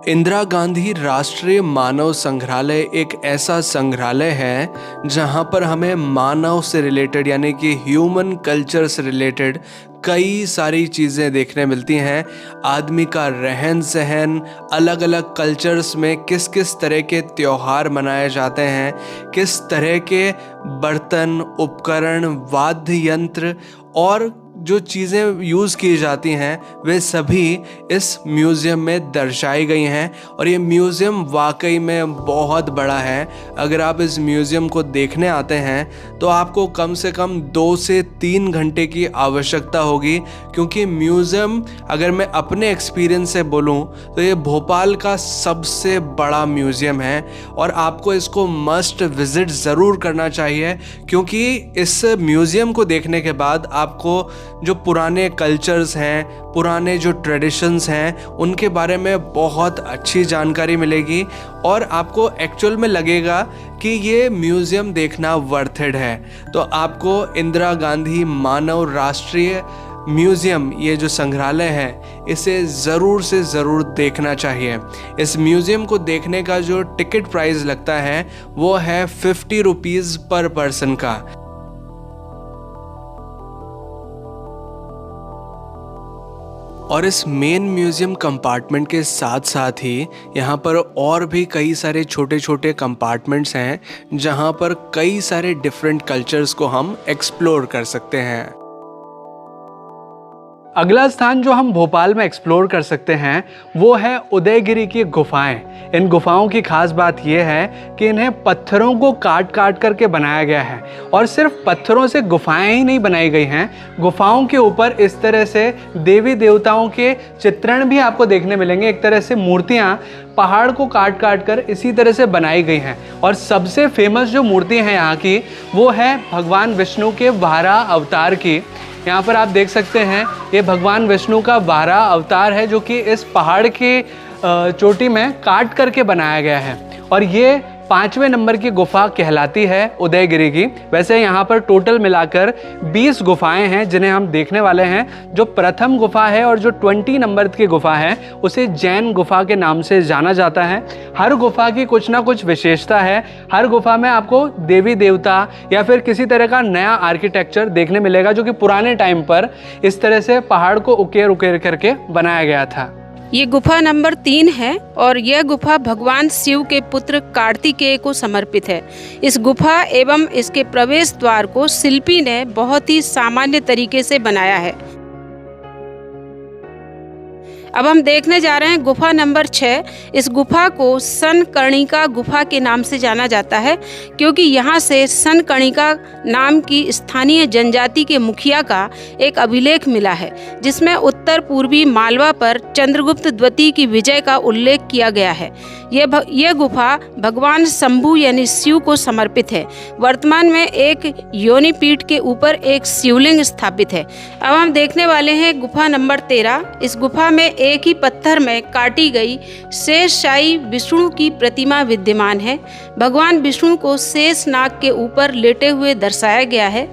[SPEAKER 2] इंदिरा गांधी राष्ट्रीय मानव संग्रहालय एक ऐसा संग्रहालय है जहां पर हमें मानव से रिलेटेड यानी कि ह्यूमन कल्चर से रिलेटेड कई सारी चीज़ें देखने मिलती हैं। आदमी का रहन सहन, अलग अलग कल्चर्स में किस किस तरह के त्योहार मनाए जाते हैं, किस तरह के बर्तन, उपकरण, वाद्य यंत्र और जो चीज़ें यूज़ की जाती हैं वे सभी इस म्यूज़ियम में दर्शाई गई हैं। और ये म्यूज़ियम वाकई में बहुत बड़ा है। अगर आप इस म्यूज़ियम को देखने आते हैं तो आपको कम से कम 2 से 3 घंटे की आवश्यकता होगी, क्योंकि म्यूज़ियम, अगर मैं अपने एक्सपीरियंस से बोलूं तो ये भोपाल का सबसे बड़ा म्यूज़ियम है और आपको इसको मस्ट विज़िट ज़रूर करना चाहिए, क्योंकि इस म्यूज़ियम को देखने के बाद आपको जो पुराने कल्चर्स हैं, पुराने जो ट्रेडिशंस हैं, उनके बारे में बहुत अच्छी जानकारी मिलेगी और आपको एक्चुअल में लगेगा कि ये म्यूज़ियम देखना वर्थ इट है। तो आपको इंदिरा गांधी मानव राष्ट्रीय म्यूज़ियम, ये जो संग्रहालय है, इसे ज़रूर से ज़रूर देखना चाहिए। इस म्यूज़ियम को देखने का जो टिकट प्राइस लगता है वो है 50 रुपीज़ पर पर्सन का। और इस मेन म्यूज़ियम कंपार्टमेंट के साथ साथ ही यहाँ पर और भी कई सारे छोटे छोटे कंपार्टमेंट्स हैं जहाँ पर कई सारे डिफरेंट कल्चर्स को हम एक्सप्लोर कर सकते हैं।
[SPEAKER 1] अगला स्थान जो हम भोपाल में एक्सप्लोर कर सकते हैं वो है उदयगिरी की गुफाएं। इन गुफाओं की खास बात यह है कि इन्हें पत्थरों को काट काट करके बनाया गया है और सिर्फ पत्थरों से गुफाएं ही नहीं बनाई गई हैं, गुफाओं के ऊपर इस तरह से देवी देवताओं के चित्रण भी आपको देखने मिलेंगे। एक तरह से मूर्तियाँ पहाड़ को काट काट कर इसी तरह से बनाई गई हैं। और सबसे फेमस जो मूर्ति है यहाँ की वो है भगवान विष्णु के वाराह अवतार की। यहाँ पर आप देख सकते हैं ये भगवान विष्णु का वाराह अवतार है जो कि इस पहाड़ की चोटी में काट करके बनाया गया है और ये 5वें नंबर की गुफा कहलाती है उदयगिरी की। वैसे यहाँ पर टोटल मिलाकर 20 गुफाएं हैं जिन्हें हम देखने वाले हैं। जो प्रथम गुफा है और जो 20 नंबर की गुफा है उसे जैन गुफा के नाम से जाना जाता है। हर गुफा की कुछ ना कुछ विशेषता है। हर गुफा में आपको देवी देवता या फिर किसी तरह का नया आर्किटेक्चर देखने मिलेगा जो कि पुराने टाइम पर इस तरह से पहाड़ को उकेर उकेर करके बनाया गया था।
[SPEAKER 5] ये गुफा नंबर 3 है और यह गुफा भगवान शिव के पुत्र कार्तिकेय को समर्पित है। इस गुफा एवं इसके प्रवेश द्वार को शिल्पी ने बहुत ही सामान्य तरीके से बनाया है। अब हम देखने जा रहे हैं गुफा नंबर 6। इस गुफा को सनकर्णिका गुफा के नाम से जाना जाता है क्योंकि यहाँ से सनकर्णिका नाम की स्थानीय जनजाति के मुखिया का एक अभिलेख मिला है जिसमें उत्तर पूर्वी मालवा पर चंद्रगुप्त द्वितीय की विजय का उल्लेख किया गया है। यह गुफा भगवान शंभु यानी शिव को समर्पित है। वर्तमान में एक योनिपीठ के ऊपर एक शिवलिंग स्थापित है। अब हम देखने वाले हैं गुफा नंबर 13। इस गुफा में एक ही पत्थर में काटी गई शेषशायी विष्णु की प्रतिमा विद्यमान है। भगवान विष्णु को शेष नाग के ऊपर लेटे हुए दर्शाया गया है।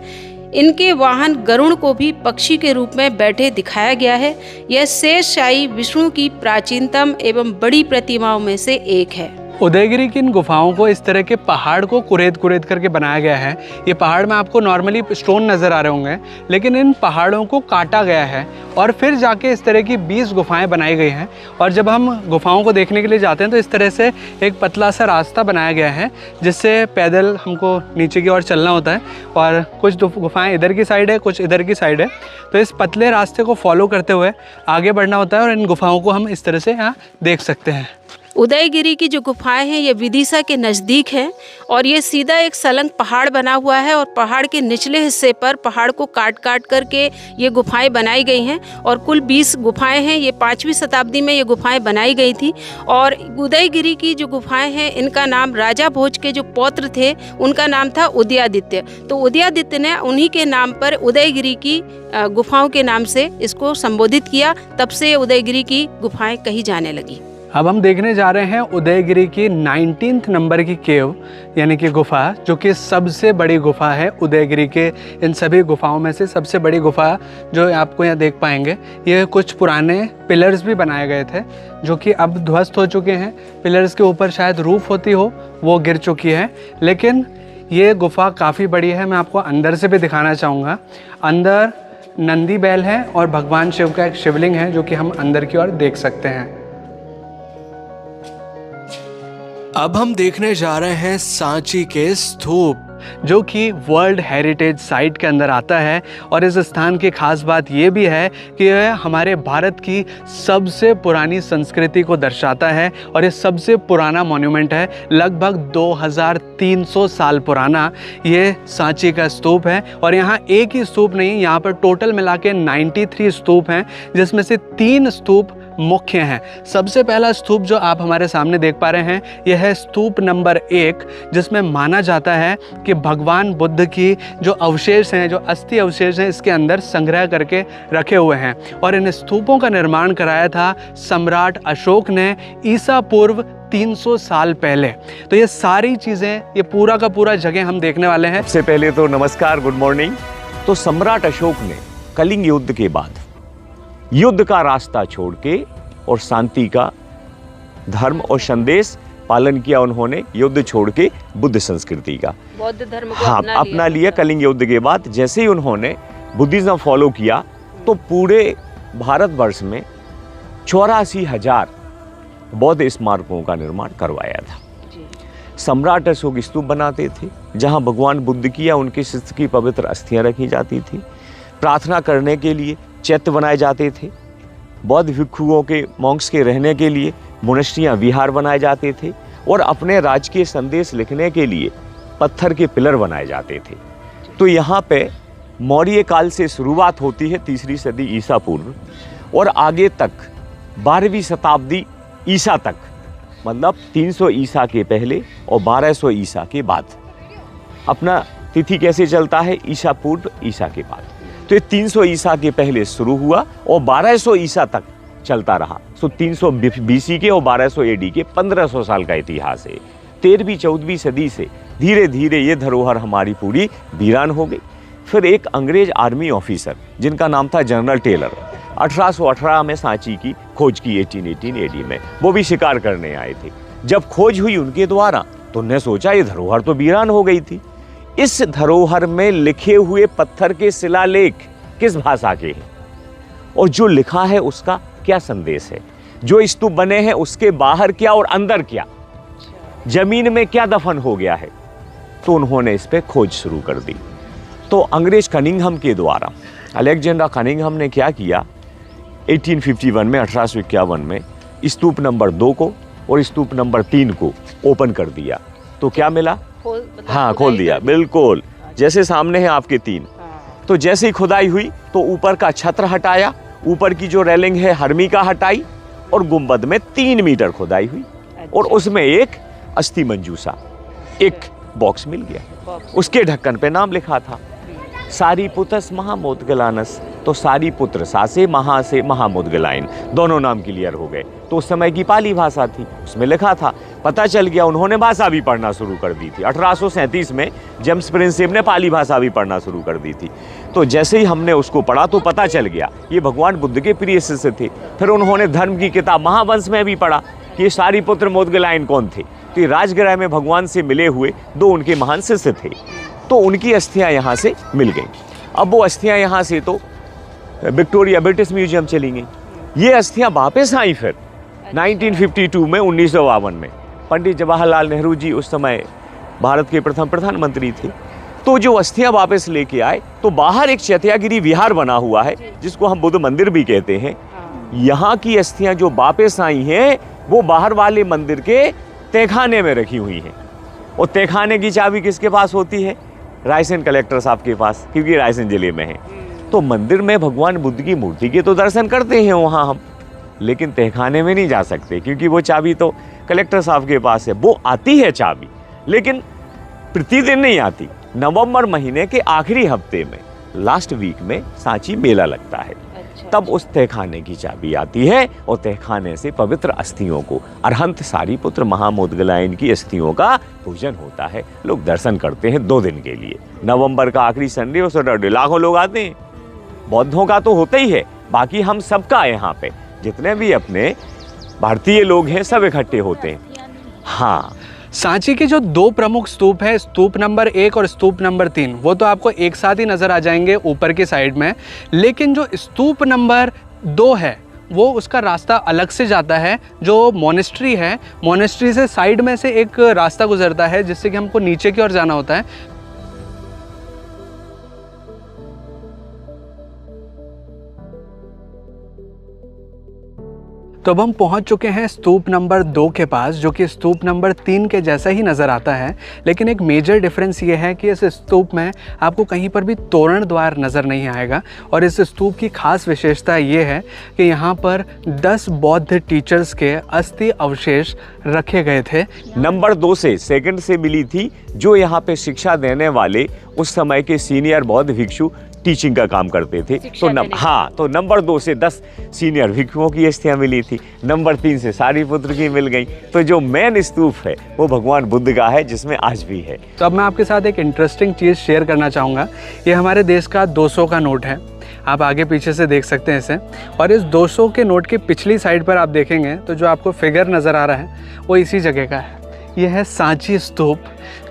[SPEAKER 5] इनके वाहन गरुड़ को भी पक्षी के रूप में बैठे दिखाया गया है। यह शेषशायी विष्णु की प्राचीनतम एवं बड़ी प्रतिमाओं में से एक है।
[SPEAKER 1] उदयगिरी की इन गुफाओं को इस तरह के पहाड़ को कुरेद कुरेद करके बनाया गया है। ये पहाड़ में आपको नॉर्मली स्टोन नज़र आ रहे होंगे, लेकिन इन पहाड़ों को काटा गया है और फिर जाके इस तरह की 20 गुफाएं बनाई गई हैं। और जब हम गुफाओं को देखने के लिए जाते हैं तो इस तरह से एक पतला सा रास्ता बनाया गया है जिससे पैदल हमको नीचे की ओर चलना होता है और कुछ गुफाएँ इधर की साइड है, कुछ इधर की साइड है। तो इस पतले रास्ते को फॉलो करते हुए आगे बढ़ना होता है और इन गुफाओं को हम इस तरह से यहाँ देख सकते हैं।
[SPEAKER 5] उदयगिरी की जो गुफाएं हैं ये विदिशा के नज़दीक हैं और ये सीधा एक सलंग पहाड़ बना हुआ है और पहाड़ के निचले हिस्से पर पहाड़ को काट काट करके ये गुफाएं बनाई गई हैं और कुल 20 गुफाएं हैं। ये 5वीं शताब्दी में ये गुफाएं बनाई गई थी और उदयगिरी की जो गुफाएं हैं इनका नाम राजा भोज के जो पौत्र थे उनका नाम था उदयादित्य। तो उदयादित्य ने उन्हीं के नाम पर उदयगिरी की गुफाओं के नाम से इसको संबोधित किया, तब से उदयगिरी की गुफाएं कही जाने लगी।
[SPEAKER 1] अब हम देखने जा रहे हैं उदयगिरी की 19th नंबर की केव यानी कि गुफा, जो कि सबसे बड़ी गुफा है उदयगिरी के इन सभी गुफाओं में से सबसे बड़ी गुफा जो आपको यहाँ देख पाएंगे। ये कुछ पुराने पिलर्स भी बनाए गए थे जो कि अब ध्वस्त हो चुके हैं। पिलर्स के ऊपर शायद रूफ होती हो, वो गिर चुकी है, लेकिन ये गुफा काफ़ी बड़ी है। मैं आपको अंदर से भी दिखाना चाहूँगा। अंदर नंदी बैल है और भगवान शिव का एक शिवलिंग है जो कि हम अंदर की ओर देख सकते हैं।
[SPEAKER 2] अब हम देखने जा रहे हैं सांची के स्तूप,
[SPEAKER 1] जो कि वर्ल्ड हेरिटेज साइट के अंदर आता है। और इस स्थान की खास बात ये भी है कि यह हमारे भारत की सबसे पुरानी संस्कृति को दर्शाता है और ये सबसे पुराना मॉन्यूमेंट है, लगभग 2300 साल पुराना ये सांची का स्तूप है। और यहाँ एक ही स्तूप नहीं, यहाँ पर टोटल मिला के 93 स्तूप हैं, जिसमें से 3 स्तूप मुख्य हैं। सबसे पहला स्तूप जो आप हमारे सामने देख पा रहे हैं यह है स्तूप नंबर 1, जिसमें माना जाता है कि भगवान बुद्ध की जो अवशेष हैं, जो अस्थि अवशेष हैं, इसके अंदर संग्रह करके रखे हुए हैं। और इन स्तूपों का निर्माण कराया था सम्राट अशोक ने ईसा पूर्व 300 साल पहले। तो ये सारी चीज़ें, ये पूरा का पूरा जगह हम देखने वाले हैं।
[SPEAKER 6] सबसे पहले तो नमस्कार, गुड मॉर्निंग। तो सम्राट अशोक ने कलिंग युद्ध के बाद युद्ध का रास्ता छोड़ के और शांति का धर्म और संदेश पालन किया। उन्होंने युद्ध छोड़ के बुद्ध संस्कृति का,
[SPEAKER 5] बौद्ध धर्म को
[SPEAKER 6] अपना लिया। कलिंग युद्ध के बाद जैसे ही उन्होंने बुद्धिज्म फॉलो किया तो पूरे भारतवर्ष में 84,000 बौद्ध स्मारकों का निर्माण करवाया था। सम्राट अशोक स्तूप बनाते थे जहां भगवान बुद्ध की या उनके शिष्य की पवित्र अस्थियां रखी जाती थी। प्रार्थना करने के लिए चैत्य बनाए जाते थे। बौद्ध भिक्षुओं के, मॉन्क्स के रहने के लिए मोनेस्ट्रियाँ, विहार बनाए जाते थे। और अपने राजकीय संदेश लिखने के लिए पत्थर के पिलर बनाए जाते थे। तो यहाँ पे मौर्य काल से शुरुआत होती है 3री सदी ईसा पूर्व और आगे तक 12वीं शताब्दी ईसा तक, मतलब 300 ईसा के पहले और 1200 ईसा के बाद। अपना तिथि कैसे चलता है? ईसा पूर्व, ईसा के बाद। तो ये 300 ईसा के पहले शुरू हुआ और 1200 ईसा तक चलता रहा। सो 300 BC के और 1200 AD के 1500 साल का इतिहास है। 13वीं-14वीं सदी से धीरे धीरे ये धरोहर हमारी पूरी वीरान हो गई। फिर एक अंग्रेज आर्मी ऑफिसर जिनका नाम था जनरल टेलर, 1818 में सांची की खोज की 1818 AD में। वो भी शिकार करने आए थे। जब खोज हुई उनके द्वारा तो उन्होंने सोचा ये धरोहर तो वीरान हो गई थी। इस धरोहर में लिखे हुए पत्थर के शिलालेख किस भाषा के हैं और जो लिखा है उसका क्या संदेश है, जो स्तूप बने हैं उसके बाहर क्या और अंदर क्या, जमीन में क्या दफन हो गया है। तो उन्होंने इस पे खोज शुरू कर दी। तो अंग्रेज कनिंघम के द्वारा अलेक्जेंडर कनिंघम ने क्या किया, 1851 में 1851 में स्तूप नंबर 2 को और स्तूप नंबर 3 को ओपन कर दिया। तो क्या मिला? हाँ, खोल दिया, बिल्कुल जैसे सामने है आपके 3। तो जैसे ही खुदाई हुई तो ऊपर का छत्र हटाया, ऊपर की जो रेलिंग है हर्मिका हटाई और गुंबद में 3 मीटर खुदाई हुई और उसमें एक अस्थि मंजूषा, एक बॉक्स मिल गया। उसके ढक्कन पे नाम लिखा था सारीपुत्रस महामोदगलानस। तो सारीपुत्र सा से महामोदगलायन, दोनों नाम क्लियर हो गए। तो उस समय की पाली भाषा थी, उसमें लिखा था। पता चल गया, उन्होंने भाषा भी पढ़ना शुरू कर दी थी। 1837 में जेम्स प्रिंसेप ने पाली भाषा भी पढ़ना शुरू कर दी थी। तो जैसे ही हमने उसको पढ़ा तो पता चल गया ये भगवान बुद्ध के प्रिय शिष्य थे। फिर उन्होंने धर्म की किताब महावंश में भी पढ़ा कि ये सारीपुत्र मोदगलायन कौन थे। तो ये राजगृह में भगवान से मिले हुए 2 उनके महान शिष्य थे। तो उनकी अस्थियां यहाँ से मिल गई। अब वो अस्थियां यहाँ से तो विक्टोरिया ब्रिटिश म्यूजियम चली गई। ये अस्थियां वापस आई फिर 1952 में, 1952 में। पंडित जवाहरलाल नेहरू जी उस समय भारत के प्रथम प्रधानमंत्री थे। तो जो अस्थियां वापस लेके आए तो बाहर एक चैत्यागिरी विहार बना हुआ है जिसको हम बुद्ध मंदिर भी कहते हैं। यहाँ की अस्थियां जो वापस आई हैं वो बाहर वाले मंदिर के तहखाने में रखी हुई हैं। और तहखाने की चाबी किसके पास होती है? रायसेन कलेक्टर साहब के पास, क्योंकि रायसेन जिले में है। तो मंदिर में भगवान बुद्ध की मूर्ति के तो दर्शन करते हैं वहाँ हम, लेकिन तहखाने में नहीं जा सकते, क्योंकि वो चाबी तो कलेक्टर साहब के पास है। वो आती है चाबी, लेकिन प्रतिदिन नहीं आती। नवंबर महीने के आखिरी हफ्ते में, लास्ट वीक में सांची मेला लगता है, तब उस तहखाने की चाबी आती है और तहखाने से पवित्र अस्थियों को, अरहंत सारीपुत्र महामोदगलायन की अस्थियों का पूजन होता है। लोग दर्शन करते हैं 2 दिन के लिए। नवंबर का आखिरी संडे और सैटरडे लाखों लोग आते हैं। बौद्धों का तो होता ही है, बाकी हम सबका यहाँ पे जितने भी अपने भारतीय लोग हैं सब इकट्ठे होते हैं। हाँ,
[SPEAKER 1] सांची के जो 2 प्रमुख स्तूप है, स्तूप नंबर 1 और स्तूप नंबर 3, वो तो आपको एक साथ ही नज़र आ जाएंगे ऊपर की साइड में। लेकिन जो स्तूप नंबर 2 है वो उसका रास्ता अलग से जाता है। जो मोनेस्ट्री है, मोनेस्ट्री से साइड में से एक रास्ता गुजरता है जिससे कि हमको नीचे की ओर जाना होता है। तो अब हम पहुंच चुके हैं स्तूप नंबर 2 के पास, जो कि स्तूप नंबर 3 के जैसा ही नज़र आता है। लेकिन एक मेजर डिफरेंस ये है कि इस स्तूप में आपको कहीं पर भी तोरण द्वार नज़र नहीं आएगा। और इस स्तूप की खास विशेषता ये है कि यहाँ पर 10 बौद्ध टीचर्स के अस्थि अवशेष रखे गए थे।
[SPEAKER 6] नंबर 2 से सेकंड से मिली थी, जो यहाँ पे शिक्षा देने वाले उस समय के सीनियर बौद्ध भिक्षु टीचिंग का काम करते थे। तो नंबर 2 से 10 सीनियर भिक्षुओं की अस्थियां मिली थी। नंबर 3 से सारीपुत्र की मिल गई। तो जो मेन स्तूप है वो भगवान बुद्ध का है, जिसमें आज भी है।
[SPEAKER 1] तो अब मैं आपके साथ एक इंटरेस्टिंग चीज़ शेयर करना चाहूँगा। ये हमारे देश का 200 का नोट है, आप आगे पीछे से देख सकते हैं इसे। और इस 200 के नोट की पिछली साइड पर आप देखेंगे तो जो आपको फिगर नज़र आ रहा है वो इसी जगह का है। यह है सांची स्तूप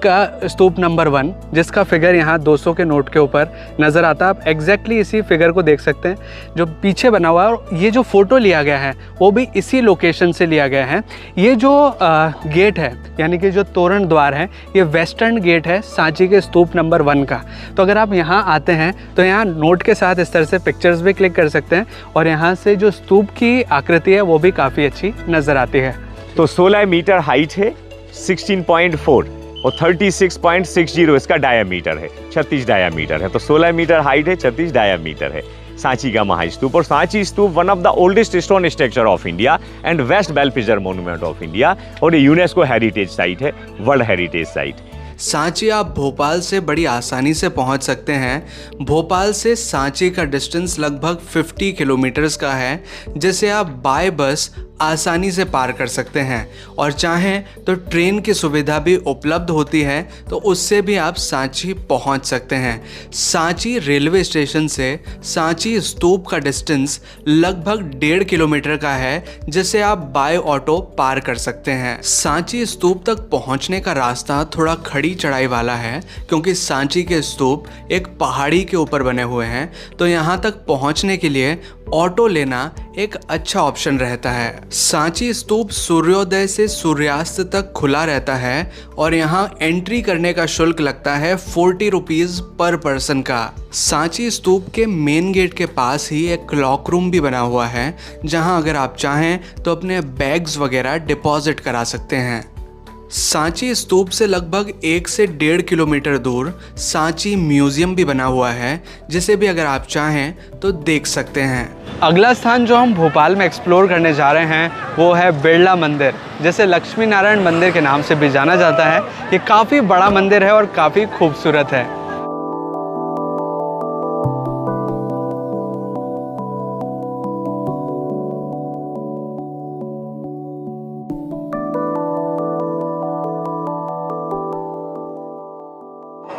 [SPEAKER 1] का स्तूप नंबर 1, जिसका फिगर यहाँ 200 के नोट के ऊपर नज़र आता है। आप एग्जैक्टली इसी फिगर को देख सकते हैं जो पीछे बना हुआ है। और ये जो फ़ोटो लिया गया है वो भी इसी लोकेशन से लिया गया है। ये जो गेट है, यानी कि जो तोरण द्वार है, ये वेस्टर्न गेट है सांची के स्तूप नंबर 1 का। तो अगर आप यहाँ आते हैं तो यहाँ नोट के साथ इस तरह से पिक्चर्स भी क्लिक कर सकते हैं। और यहाँ से जो स्तूप की आकृति है वो भी काफ़ी अच्छी नज़र आती है।
[SPEAKER 6] तो 16 मीटर हाइट है, 16.4 और 36.60 इसका डायामीटर है, 36 डायामीटर है। तो 16 मीटर हाइट है, 36 डायामीटर है सांची का महास्तूप। और Sanchi stupa one of the oldest stone structure of India and best well preserve monument of India, और ये यूनेस्को हेरिटेज साइट है, वर्ल्ड हेरिटेज साइट।
[SPEAKER 2] सांची आप भोपाल से बड़ी आसानी से पहुंच सकते हैं। भोपाल से सांची का डिस्टेंस लगभग 50 किलोमीटर्स का है, जिसे आप बाय बस आसानी से पार कर सकते हैं। और चाहें तो ट्रेन की सुविधा भी उपलब्ध होती है, तो उससे भी आप सांची पहुंच सकते हैं। सांची रेलवे स्टेशन से सांची स्तूप का डिस्टेंस लगभग 1.5 किलोमीटर का है, जिसे आप बाय ऑटो पार कर सकते हैं। सांची स्तूप तक पहुंचने का रास्ता थोड़ा खड़ी चढ़ाई वाला है, क्योंकि सांची के स्तूप एक पहाड़ी के ऊपर बने हुए हैं। तो यहाँ तक पहुँचने के लिए ऑटो लेना एक अच्छा ऑप्शन रहता है। सांची स्तूप सूर्योदय से सूर्यास्त तक खुला रहता है और यहाँ एंट्री करने का शुल्क लगता है 40 रुपीज़ पर पर्सन का। सांची स्तूप के मेन गेट के पास ही एक क्लॉक रूम भी बना हुआ है, जहाँ अगर आप चाहें तो अपने बैग्स वगैरह डिपॉजिट करा सकते हैं। सांची स्तूप से लगभग 1 से 1.5 किलोमीटर दूर सांची म्यूजियम भी बना हुआ है, जिसे भी अगर आप चाहें तो देख सकते हैं।
[SPEAKER 1] अगला स्थान जो हम भोपाल में एक्सप्लोर करने जा रहे हैं वो है बिरला मंदिर, जिसे लक्ष्मी नारायण मंदिर के नाम से भी जाना जाता है। ये काफ़ी बड़ा मंदिर है और काफ़ी खूबसूरत है।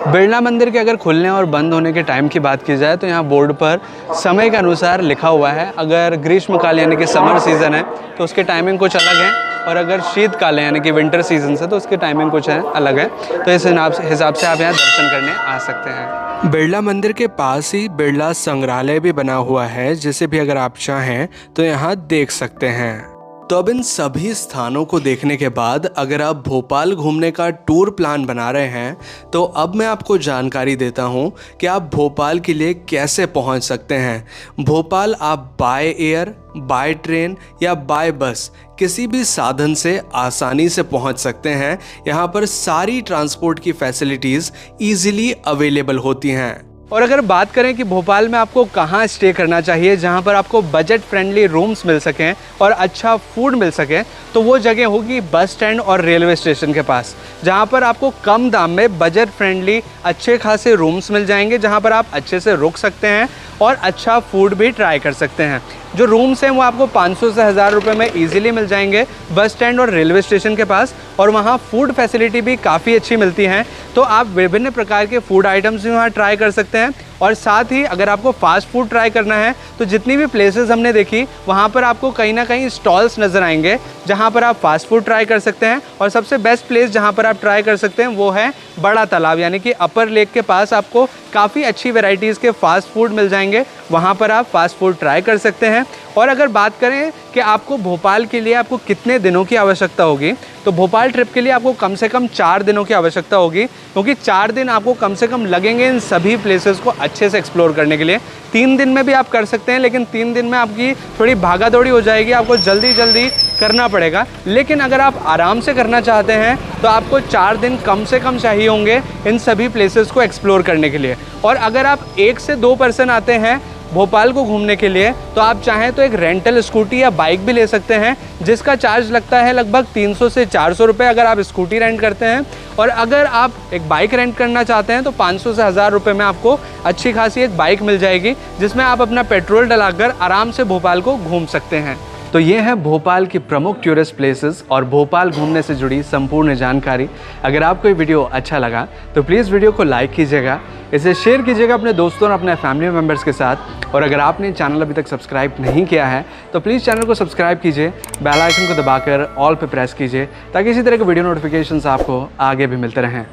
[SPEAKER 1] बिरला मंदिर के अगर खुलने और बंद होने के टाइम की बात की जाए तो यहाँ बोर्ड पर समय के अनुसार लिखा हुआ है। अगर ग्रीष्मकाल यानी कि समर सीज़न है तो उसके टाइमिंग कुछ अलग है, और अगर शीतकाल है यानी कि विंटर सीजन से तो उसकी टाइमिंग कुछ है अलग है। तो इस हिसाब से आप यहाँ दर्शन करने आ सकते हैं।
[SPEAKER 2] बिरला मंदिर के पास ही बिरला संग्रहालय भी बना हुआ है, जिसे भी अगर आप चाहें तो यहाँ देख सकते हैं। तो अब इन सभी स्थानों को देखने के बाद अगर आप भोपाल घूमने का टूर प्लान बना रहे हैं तो अब मैं आपको जानकारी देता हूं कि आप भोपाल के लिए कैसे पहुंच सकते हैं। भोपाल आप बाय एयर, बाय ट्रेन या बाय बस किसी भी साधन से आसानी से पहुंच सकते हैं। यहाँ पर सारी ट्रांसपोर्ट की फैसिलिटीज़ ईजिली अवेलेबल होती हैं।
[SPEAKER 1] और अगर बात करें कि भोपाल में आपको कहाँ स्टे करना चाहिए जहाँ पर आपको बजट फ्रेंडली रूम्स मिल सकें और अच्छा फूड मिल सके, तो वो जगह होगी बस स्टैंड और रेलवे स्टेशन के पास, जहाँ पर आपको कम दाम में बजट फ्रेंडली अच्छे खासे रूम्स मिल जाएंगे, जहाँ पर आप अच्छे से रुक सकते हैं और अच्छा फूड भी ट्राई कर सकते हैं। जो रूम्स हैं वो आपको 500 से 1000 रुपये में ईजिली मिल जाएंगे बस स्टैंड और रेलवे स्टेशन के पास, और वहाँ फूड फैसिलिटी भी काफ़ी अच्छी मिलती हैं। तो आप विभिन्न प्रकार के फूड आइटम्स भी वहाँ ट्राई कर सकते हैं। और साथ ही अगर आपको फास्ट फूड ट्राई करना है तो जितनी भी प्लेसेस हमने देखी वहाँ पर आपको कहीं ना कहीं स्टॉल्स नज़र आएंगे जहाँ पर आप फास्ट फूड ट्राई कर सकते हैं। और सबसे बेस्ट प्लेस जहाँ पर आप ट्राई कर सकते हैं वो है बड़ा तालाब, यानी कि अपर लेक के पास आपको काफ़ी अच्छी वैरायटीज़ के फ़ास्ट फूड मिल जाएंगे, वहाँ पर आप फास्ट फूड ट्राई कर सकते हैं। और अगर बात करें कि आपको भोपाल के लिए आपको कितने दिनों की आवश्यकता होगी, तो भोपाल ट्रिप के लिए आपको कम से कम 4 दिनों की आवश्यकता होगी, क्योंकि 4 दिन आपको कम से कम लगेंगे इन सभी प्लेसेस को अच्छे से एक्सप्लोर करने के लिए। 3 दिन में भी आप कर सकते हैं, लेकिन 3 दिन में आपकी थोड़ी भागा दौड़ी हो जाएगी, आपको जल्दी जल्दी करना पड़ेगा। लेकिन अगर आप आराम से करना चाहते हैं तो आपको 4 दिन कम से कम चाहिए होंगे इन सभी प्लेसेस को एक्सप्लोर करने के लिए। और अगर आप 1 से 2 पर्सन आते हैं भोपाल को घूमने के लिए तो आप चाहें तो एक रेंटल स्कूटी या बाइक भी ले सकते हैं, जिसका चार्ज लगता है लगभग 300 से 400 रुपये अगर आप स्कूटी रेंट करते हैं। और अगर आप एक बाइक रेंट करना चाहते हैं तो 500 से 1000 रुपये में आपको अच्छी खासी एक बाइक मिल जाएगी, जिसमें आप अपना पेट्रोल डलाकर आराम से भोपाल को घूम सकते हैं। तो ये है भोपाल की प्रमुख टूरिस्ट प्लेसेस और भोपाल घूमने से जुड़ी संपूर्ण जानकारी। अगर आपको ये वीडियो अच्छा लगा तो प्लीज़ वीडियो को लाइक कीजिएगा, इसे शेयर कीजिएगा अपने दोस्तों और अपने फैमिली मेम्बर्स के साथ। और अगर आपने चैनल अभी तक सब्सक्राइब नहीं किया है तो प्लीज़ चैनल को सब्सक्राइब कीजिए, बेल आइकन को दबाकर ऑल पे प्रेस कीजिए, ताकि इसी तरह के वीडियो नोटिफिकेशंस आपको आगे भी मिलते रहें।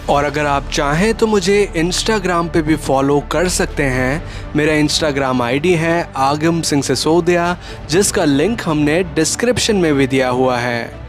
[SPEAKER 2] और अगर आप चाहें तो मुझे इंस्टाग्राम पे भी फॉलो कर सकते हैं। मेरा इंस्टाग्राम आईडी है आगम सिंह सिसोदिया, जिसका लिंक हमने डिस्क्रिप्शन में भी दिया हुआ है।